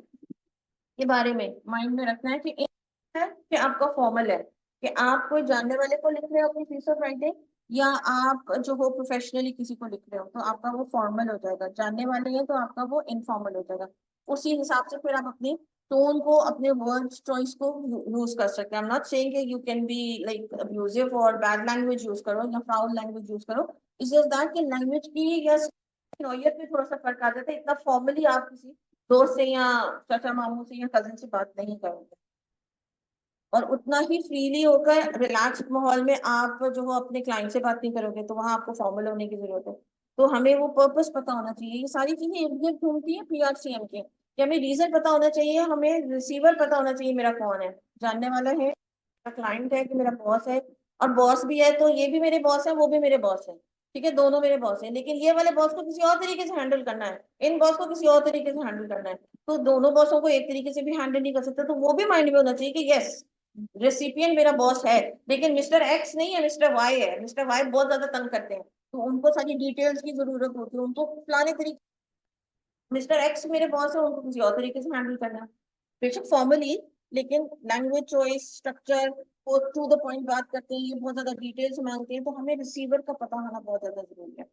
के बारे में माइंड में रखना है कि एक है कि आपका फॉर्मल है, कि आप कोई जानने वाले को लिख रहे हो अपनी पीस ऑफ राइटिंग, या आप जो हो प्रोफेशनली किसी को लिख रहे हो, तो आपका वो फॉर्मल हो जाएगा। जानने वाले हैं तो आपका वो इनफॉर्मल हो जाएगा। उसी हिसाब से फिर आप अपनी टोन को, अपने वर्ड चॉइस को यूज कर सकते हैं। आई एम नॉट सेइंग कि you can be like abusive और बैड लैंग्वेज यूज करो या फाउल लैंग्वेज यूज करो। इट्स जस्ट दैट कि लैंग्वेज की या नोयत में थोड़ा सा फर्क आ जाता है। इतना फॉर्मली आप किसी दोस्त से या चाचा मामू से या कजिन से बात नहीं करोगे, और उतना ही फ्रीली होकर रिलैक्स माहौल में आप जो हो अपने क्लाइंट से बात नहीं करोगे, तो वहां आपको फॉर्मल होने की जरूरत है। तो हमें वो पर्पस पता होना चाहिए। ये सारी चीजें इर्द गिर्द घूमती है पीआरसीएम के, कि हमें रीजन पता होना चाहिए, हमें रिसीवर पता होना चाहिए मेरा कौन है, जानने वाला है, मेरा क्लाइंट है कि मेरा बॉस है। और बॉस भी है तो ये भी मेरे बॉस है, वो भी मेरे बॉस है, ठीक है, दोनों मेरे बॉस हैं, लेकिन ये वाले बॉस को किसी और तरीके से हैंडल करना है, इन बॉस को किसी और तरीके से हैंडल करना है। तो दोनों बॉसों को एक तरीके से भी हैंडल नहीं कर सकते, तो वो भी माइंड में होना चाहिए कि यस, रेसिपिएंट मेरा बॉस है, लेकिन मिस्टर एक्स नहीं है, मिस्टर वाई है। मिस्टर वाई बहुत ज्यादा तंग करते हैं, तो उनको सारी डिटेल्स की जरूरत होती है, उनको फलाने तरीके। मिस्टर एक्स मेरे बॉस है, उनको किसी और तरीके से हैंडल करना है, बेशक फॉर्मली, लेकिन लैंग्वेज चॉइस, स्ट्रक्चर, वो टू द पॉइंट बात करते हैं, ये बहुत ज्यादा डिटेल्स मांगते हैं, तो हमें रिसीवर का पता होना बहुत ज्यादा जरूरी है।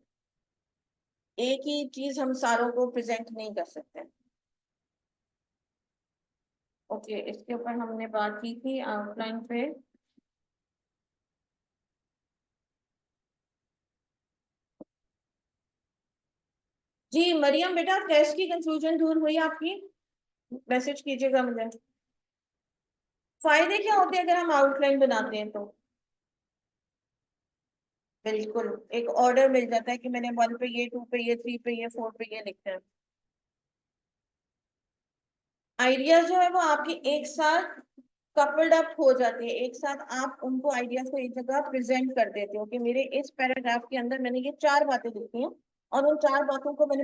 एक ही चीज हम सारों को प्रेजेंट नहीं कर सकते। ओके, इसके ऊपर हमने बात की थी आउटलाइन पे। जी मरियम बेटा, टेस्ट की कंफ्यूजन दूर हुई आपकी? मैसेज कीजिएगा मुझे। फायदे क्या होते हैं अगर हम आउटलाइन बनाते हैं तो? बिल्कुल, एक ऑर्डर मिल जाता है कि मैंने 1 पे ये, 2 पे ये, 3 पे ये, 4 पे ये लिखना है। आइडियाज जो है वो आपकी एक साथ कपल्ड अप हो जाते हैं, एक साथ आप उनको आइडियाज को एक जगह प्रेजेंट कर देते हो कि मेरे इस पैराग्राफ के अंदर मैंने ये 4 बातें लिखी हैं, और उन 4 बातों को मैंने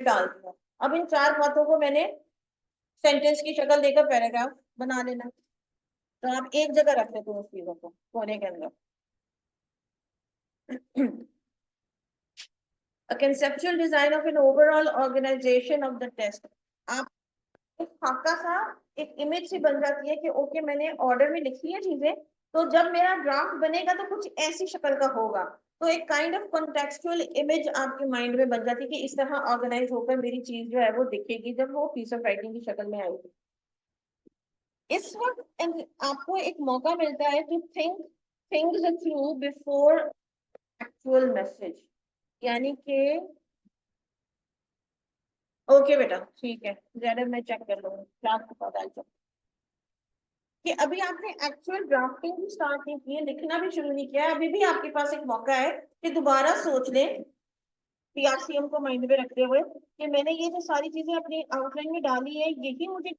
डाल दिया। अब इन 4 बातों को मैंने सेंटेंस की शक्ल देकर पैराग्राफ बना लेना। तो आप एक जगह रख लेते हो उस चीजों को कोने के अंदर। A conceptual design of an overall organization of the test। आप एक खाका सा, एक इमेज सी बन जाती है कि ओके मैंने ऑर्डर में लिखी है चीजें, तो जब मेरा ड्राफ्ट बनेगा तो कुछ ऐसी शक्ल का होगा। तो एक काइंड ऑफ कॉन्टेक्चुअल इमेज आपके माइंड में बन जाती है कि इस तरह ऑर्गेनाइज होकर मेरी चीज जो है वो दिखेगी जब वो पीस ऑफ राइटिंग की शक्ल में आएगी। इस वक्त आपको एक मौका मिलता है to think things through before actual message, यानी कि ओके बेटा ठीक है, जरा मैं चेक कर लूंगी क्या आपको पता चल कि अभी आपने एक्चुअल ड्राफ्टिंग भी स्टार्ट नहीं की है, लिखना भी शुरू नहीं किया है। अभी भी आपके पास एक मौका है कि दोबारा सोच लें, पीआरसीएम को माइंड में रखते हुए, कि मैंने ये जो सारी चीजें अपनी आउटलाइन में डाली है, यही मुझे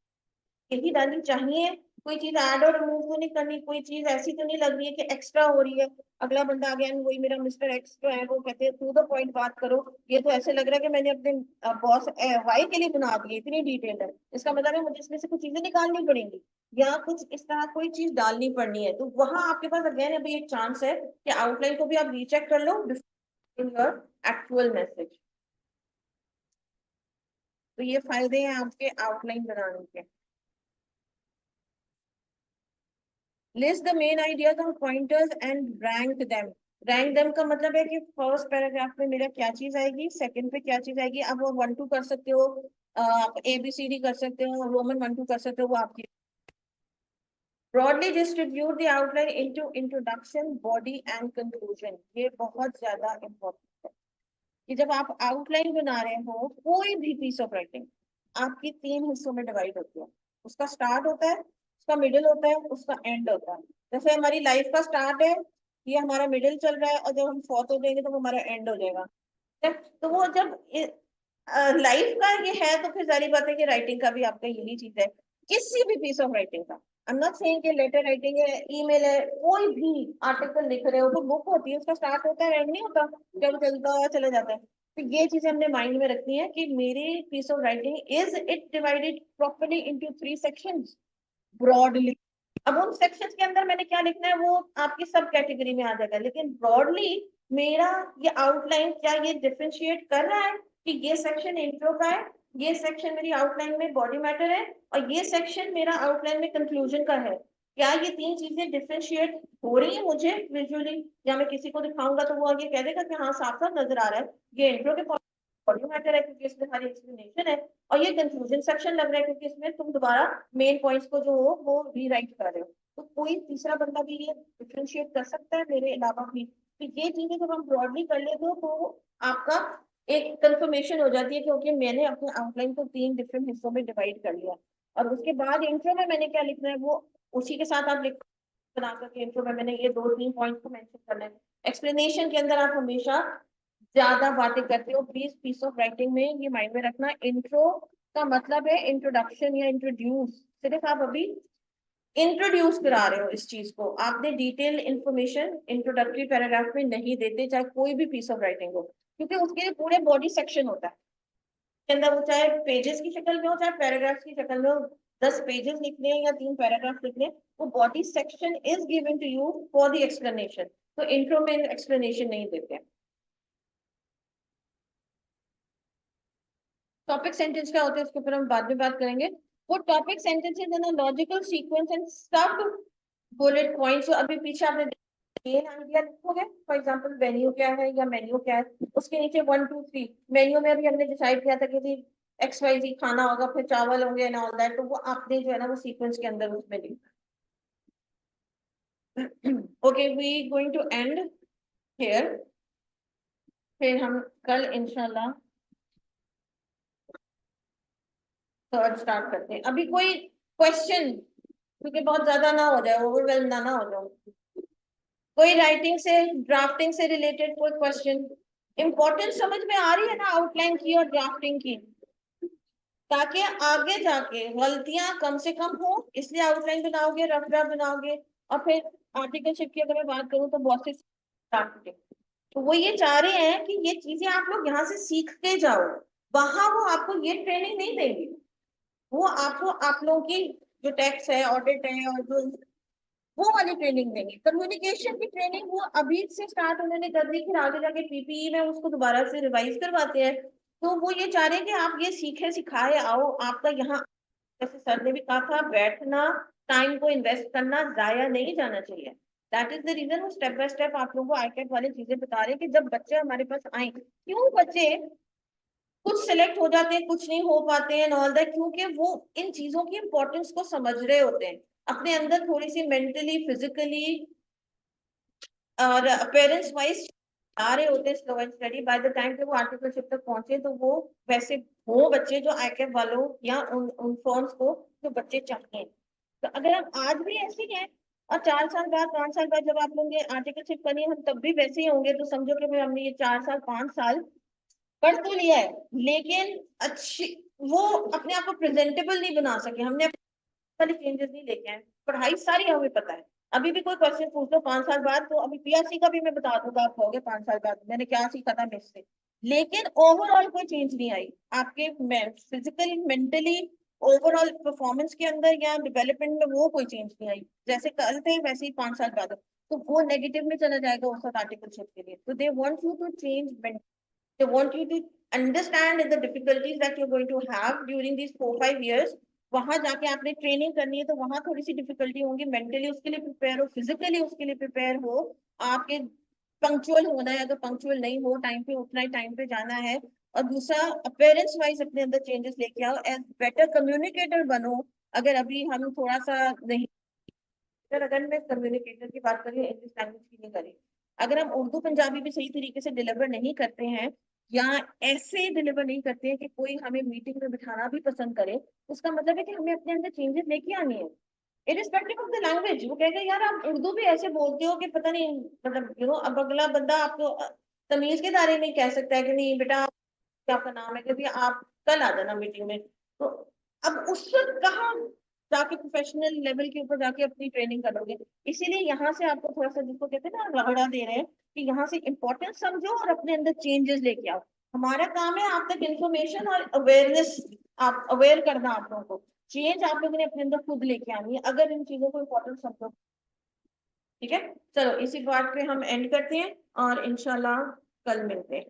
यही डालनी चाहिए, कोई चीज ऐड और रिमूव तो नहीं करनी, कोई चीज ऐसी तो नहीं लग रही है कि एक्स्ट्रा हो रही है। अगला बंदा आ गया, वही मेरा मिस्टर एक्स जो है वो कहते हैं टू द पॉइंट बात करो, ये तो ऐसे लग रहा है कि मैंने अपने बॉस वाई के लिए बना दी, इतनी डिटेल है, इसका मतलब है मुझे इसमें से कुछ चीजें निकालनी पड़ेंगी, या कुछ इस तरह कोई चीज डालनी पड़नी है। तो वहां आपके पास अगेन अभी एक चांस है कि आउटलाइन को भी आप रीचेक कर लो बिफोर योर एक्चुअल मैसेज। तो ये फायदे हैं आपके आउटलाइन बनाने के। List the main ideas on pointers and rank them। Rank them का मतलब है कि फर्स्ट पैराग्राफ में मेरा क्या चीज आएगी, सेकंड पे क्या चीज आएगी। अब वो 1 2 कर सकते हो, आप ABCD कर सकते हो, रोमन 1 2 कर सकते हो, वो आपकी। Broadly distribute the outline into introduction, body and conclusion. ये बहुत ज्यादा इंपॉर्टेंट है कि जब आप आउटलाइन बना रहे हो कोई भी पीस ऑफ राइटिंग, आपकी 3 हिस्सों में डिवाइड होती है। उसका स्टार्ट होता है, उसका मिडिल होता है, उसका एंड होता है। जैसे हमारी लाइफ का स्टार्ट है, ये हमारा मिडिल चल रहा है, और जब हम फोर्थ हो जाएंगे तो वो हमारा एंड हो जाएगा। तो वो जब लाइफ का ये है, तो फिर सारी बात है कि राइटिंग का भी आपका यही चीज है, किसी भी पीस ऑफ राइटिंग का। आई एम नॉट सेइंग कि लेटर राइटिंग है, ईमेल है, कोई भी आर्टिकल लिख रहे हो, तो बुक होती है, उसका स्टार्ट होता है, एंड नहीं होता, जब चलता है चले जाता है। तो ये चीजें हमने माइंड में रखनी है कि मेरी piece of writing is it divided properly into 3 sections broadly. अब उन सेक्शंस के अंदर मैंने क्या लिखना है वो आपकी सब कैटेगरी में आ जाएगा, लेकिन ब्रॉडली मेरा ये आउटलाइन क्या ये डिफरेंशिएट कर रहा है कि ये सेक्शन इंट्रो का है, ये सेक्शन मेरी आउटलाइन में बॉडी मैटर है, और ये सेक्शन मेरा आउटलाइन में कंक्लूजन का है। क्या ये 3 चीजें डिफरेंशिएट हो रही है मुझे विजुअली, या मैं किसी को दिखाऊंगा तो वो आगे कह देगा कि हाँ साफ साफ नजर आ रहा है ये इंट्रो के बॉडी मैटर है क्योंकि इसमें सारी एक्सप्लेनेशन है, और ये कंक्लूजन सेक्शन लग रहा है क्योंकि इसमें तुम दोबारा मेन पॉइंट्स को जो हो वो रीराइट कर रहे हो। तो कोई तीसरा बंदा भी ये डिफरेंशिएट कर सकता है मेरे अलावा भी। तो ये चीजें जब हम ब्रॉडली कर लेते हो तो आपका एक कंफर्मेशन हो जाती है, क्योंकि मैंने अपने आउटलाइन को 3 डिफरेंट हिस्सों में डिवाइड कर लिया। और उसके बाद इंट्रो में मैंने क्या लिखना है वो उसी के साथ आप लिख बना करके, इंट्रो में मैंने ये 2 3 पॉइंट्स को मेंशन करना है। एक्सप्लेनेशन के अंदर आप हमेशा ज्यादा बातें करते हो, प्लीज पीस ऑफ राइटिंग में ये माइंड में रखना। इंट्रो का मतलब है इंट्रोडक्शन या इंट्रोड्यूस, सिर्फ आप अभी इंट्रोड्यूस करा रहे हो इस चीज को, आपने डिटेल इंफॉर्मेशन इंट्रोडक्टरी पैराग्राफ में नहीं देते, चाहे कोई भी पीस ऑफ राइटिंग हो, क्योंकि उसके लिए पूरे बॉडी सेक्शन होता है के अंदर, वो चाहे पेजेस की शक्ल में हो चाहे पैराग्राफ की शक्ल में हो। 10 पेजेस लिखने हैं या 3 पैराग्राफ लिखने हैं, वो body section is given to you for the explanation. तो इंट्रो में एक्सप्लेनेशन नहीं देते हैं। टॉपिक सेंटेंस क्या होते हैं उसके ऊपर हम बाद में बात करेंगे। वो topic sentences in logical sequence and सब बुलेट पॉइंट्स। अभी पीछे आपने मेन आइडिया लिखोगे, फॉर एग्जांपल वेन्यू क्या है या मेन्यू क्या है, उसके नीचे 1 2 3 मेन्यू में अभी हमने डिसाइड किया था कि जी XYZ खाना होगा, फिर चावल होंगे एंड ऑल दैट, तो वो आपने जो है ना वो सीक्वेंस के अंदर उसमें लिखा। Okay, we going to end here, फिर हम कल इंशाल्लाह थर्ड स्टार्ट करते हैं। अभी कोई क्वेश्चन, क्योंकि बहुत ज्यादा ना हो जाए, ओवरवेल्म ना हो जाओ। कोई राइटिंग से ड्राफ्टिंग से रिलेटेड कोई क्वेश्चन, इंपॉर्टेंस समझ में आ रही है ना आउटलाइन की और ड्राफ्टिंग की, ताकि आगे जाके गलतियां कम से कम हो, इसलिए आउटलाइन बनाओगे, रफ ड्राफ्ट बनाओगे। और फिर आर्टिकलशिप की अगर मैं बात करूँ तो बहुत से तो वो ये चाह रहे हैं कि ये चीजें आप लोग यहाँ से सीखते जाओ, वहां वो आपको ये ट्रेनिंग नहीं देंगे। वो आपको आप लोगों की जो टैक्स है, ऑडिट है, और जो वो वाली ट्रेनिंग देंगे। कम्युनिकेशन की ट्रेनिंग वो अभी से स्टार्ट उन्होंने कर दी, फिर आगे जाके PPE में उसको दोबारा से रिवाइज करवाते हैं। तो वो ये चाह रहे हैं कि आप ये सीखे सिखाए आओ, आपका यहाँ जैसे सर ने भी कहा था बैठना, टाइम को इन्वेस्ट करना जाया नहीं जाना चाहिए। दैट इज द रीजन वो स्टेप बाय स्टेप आप लोगों को आईकैट वाली चीजें बता रहे हैं कि जब बच्चे हमारे पास आए, क्यों बच्चे कुछ सिलेक्ट हो जाते हैं कुछ नहीं हो पाते हैं ऑल दैट, क्योंकि वो इन चीजों की इंपॉर्टेंस को समझ रहे होते हैं, अपने अंदर थोड़ी सी मेंटली फिजिकली और अपेरेंस वाइज आ रहे होते हैं slow and study. By the time पे वो आर्टिकलशिप तक पहुंचे तो वो वैसे वो बच्चे जो आईकैप वालों या उन फॉर्म्स को जो बच्चे चाहिए। तो अगर हम आज भी ऐसे ही हैं और 4 साल बाद 5 साल बाद जब आप लोग ये आर्टिकलशिप करनी है हम तब भी वैसे ही होंगे, तो समझो कि भाई हमने ये 4 साल 5 साल पढ़ तो लिया है, लेकिन अच्छी वो अपने आप को प्रेजेंटेबल नहीं बना सके, हमने सारे चेंजेस नहीं लेके आए। पढ़ाई सारी हमें पता है। अभी भी कोई क्वेश्चन पूछ लो 5 साल बाद, तो अभी PRC का भी मैं बता दूंगा, आप कहोगे 5 साल बाद मैंने क्या सीखा था मिस से। लेकिन ओवरऑल कोई चेंज नहीं आई आपके फिजिकली मेंटली, ओवरऑल परफॉर्मेंस के अंदर या डेवलपमेंट में वो कोई चेंज नहीं आई। जैसे कल थे वैसे ही 5 साल बाद, तो वो नेगेटिव में चला जाएगा उस आर्टिकलशिप के लिए। तो they want you to change, they want you to understand the difficulties that you're going to have during these 4 5 years। वहां जाके आपने ट्रेनिंग करनी है तो वहां थोड़ी सी डिफिकल्टी होंगी, मेंटली उसके लिए प्रिपेयर हो, फिजिकली उसके लिए प्रिपेयर हो। आपके पंक्चुअल होना है, अगर पंक्चुअल नहीं हो, टाइम पे उठना है, टाइम पे जाना है। और दूसरा, अपेयरेंस वाइज अपने अंदर चेंजेस लेके आओ, एज बेटर कम्युनिकेटर बनो। अगर अभी हम थोड़ा सा नहीं, अगर मैं कम्युनिकेटर की बात करें, इंग्लिश लैंग्वेज की नहीं करें, अगर हम उर्दू पंजाबी भी सही तरीके से डिलीवर नहीं करते हैं, या ऐसे डिलीवर नहीं करते हैं कि कोई हमें मीटिंग में बिठाना भी पसंद करे, उसका मतलब है कि हमें अपने अंदर चेंजेस लेके आनी है, इरिस्पेक्टिव ऑफ द लैंग्वेज। वो कहेगा यार आप उर्दू भी ऐसे बोलते हो कि पता नहीं, मतलब अब अगला बंदा आपको तमीज के दायरे में कह सकता है कि नहीं बेटा, क्या आपका नाम है, कि भैया आप कल आ जाना मीटिंग में। तो अब उस वक्त कहाँ जाके प्रोफेशनल लेवल के ऊपर जाके अपनी ट्रेनिंग करोगे। इसीलिए यहाँ से आपको थोड़ा सा, जिसको कहते हैं ना रगड़ा दे रहे हैं, कि यहाँ से इंपॉर्टेंस समझो और अपने अंदर चेंजेस लेके आओ। हमारा काम है आप तक इंफॉर्मेशन और अवेयरनेस, आप अवेयर करना आप लोगों को। चेंज आप लोगों ने अपने अंदर खुद लेके आनी है, अगर इन चीजों को इंपॉर्टेंस समझो। ठीक है, चलो इसी बात पे हम एंड करते हैं और इंशाल्लाह कल मिलते हैं।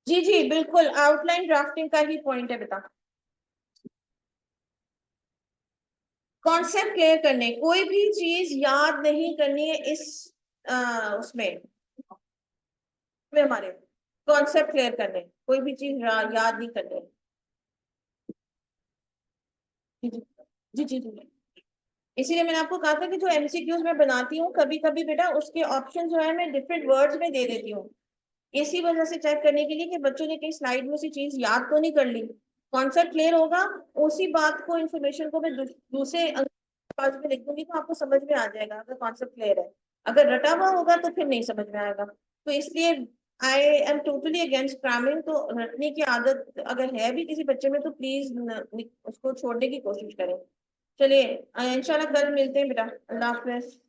जी जी बिल्कुल, आउटलाइन ड्राफ्टिंग का ही पॉइंट है बेटा। कॉन्सेप्ट क्लियर करने, कोई भी चीज याद नहीं करनी है इस उसमें में हमारे कॉन्सेप्ट क्लियर करने, कोई भी चीज याद नहीं करनी है। जी जी जी जी जी। इसीलिए मैंने आपको कहा था कि जो एमसीक्यूज मैं बनाती हूँ, कभी कभी बेटा उसके ऑप्शन जो है मैं डिफरेंट वर्ड्स में दे देती हूँ, इसी वजह से चेक करने के लिए कि बच्चों ने कहीं स्लाइड में उसी चीज याद तो नहीं कर ली। कॉन्सेप्ट क्लियर होगा, उसी बात को, इंफॉर्मेशन को मैं दूसरे पास में लिख दूंगी तो आपको समझ में आ जाएगा, अगर कॉन्सेप्ट क्लियर है। अगर रटा हुआ होगा तो फिर नहीं समझ में आएगा। तो इसलिए I am totally against cramming. तो रटने की आदत अगर है भी किसी बच्चे में तो प्लीज उसको छोड़ने की कोशिश करें। चलिए इंशाल्लाह कल मिलते हैं बेटा, अल्लाह हाफिज।